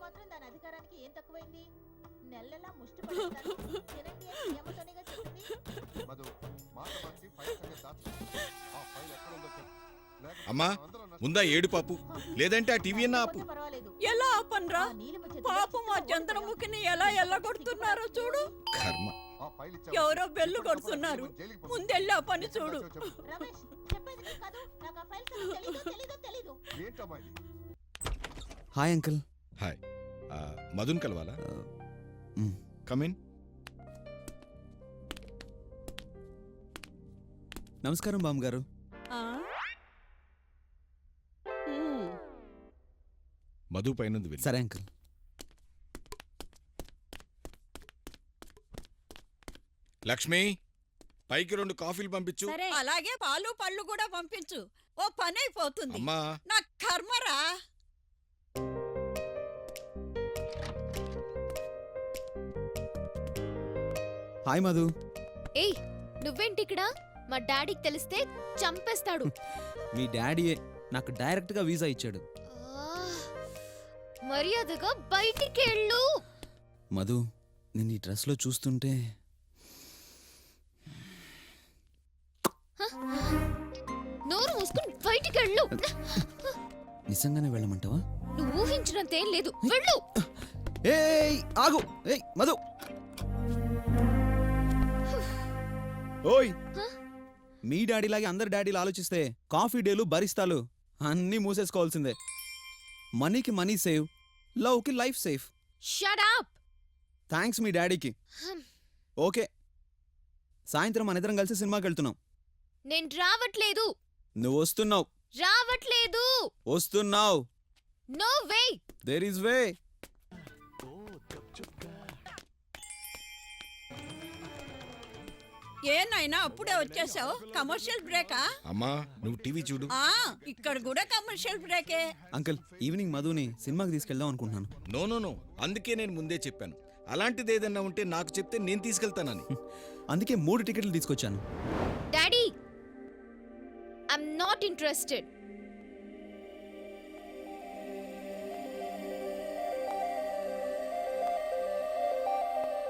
మాత్రం దాని అధికారానికి ఏం తక్కువైంది? నెలలా ముష్టి పడేస్తాను తినండి అని నియమతోనేగా చెప్పింది. మధు మాట మార్చి ఫైల్ సంగతి దాచు. ఆ ఫైల్ ఎక్కడ ఉందో చెప్పు. అమ్మా ముందా ఏడు పాపు, లేదంటే ఆ టీవీ అన్న ఆపు. పర్వాలేదు. ఎలా ఆపన్రా? ఆ నీలిమ చేతిలో పాపం మా చంద్రముఖిని ఎలా ఎల్లగొడుతున్నారో చూడు. కర్మ. ఆ ఫైల్ ఇచ్చావు. ఎవరో బెల్లు కొడుతున్నారు. ముందెళ్ళి ఆ పని చూడు. రమేష్ చెప్పేది నీకు కాదు. నాకు ఆ ఫైల్ తెలీదు. ఏంటమ్మా ఇది? Hi uncle. హాయ్. మధున్ కలవాలా? కమిన్. నమస్కారం బామ్మగారు. ఆ? మధు పైనుంది వెళ్ళి. సరే అంకుల్. లక్ష్మి పైకి 2 కాఫీలు పంపించు. అలాగే పాలు పళ్ళు కూడా పంపించు. ఓ పని అయిపోతుంది. అమ్మా నా కర్మరా. హాయ్ మధు. ఏయ్ నువ్వేంటి ఇక్కడ? మా డాడీకి తెలిస్తే చంపేస్తాడు. మీ డాడీయే నాకు డైరెక్ట్ గా వీసా ఇచ్చాడు. మర్యాదగా బయటికి వెళ్ళు. మధు నేను ఈ డ్రెస్ లో చూస్తుంటే నోరు మూసుకుని బయటికి వెళ్ళు. నిజంగానే వెళ్ళమంటావా? నువ్వు ఊహించినంతేం లేదు, వెళ్ళు. ఏయ్ ఆగు. ఏయ్ మధు. ఓయ్ మీ డాడీలాగే అందరి డాడీలు ఆలోచిస్తే కాఫీ డేలు బరిస్తాలు అన్నీ మూసేసుకోవాల్సిందే. మనీకి మనీ సేవ్, లవ్కి life safe. Shut up. Thanks మీ డాడీకి. ఓకే సాయంత్రం మన ఇద్దరం కలిసి సినిమాకి వెళ్తున్నాం. నేను రావట్లేదు. నువ్వు వస్తున్నావు. రావట్లేదు. వస్తున్నావు. No way. There is way. ఏనాయనా అప్పుడే వచ్చేసావు? కమర్షియల్ బ్రేకా? అమ్మా నువ్వు టీవీ చూడు. ఇక్కడ కూడా కమర్షియల్ బ్రేకే. అంకుల్ ఈవినింగ్ మధుని సినిమాకి తీసుకెళ్దాం అనుకుంటున్నాను. నో అందుకే నేను ముందే చెప్పాను, అలాంటిది ఏదన్నా ఉంటే నాకు చెప్తే నేను తీసుకెళ్తానని. అందుకే 3 టికెట్లు తీసుకొచ్చాను. Daddy I'm not interested.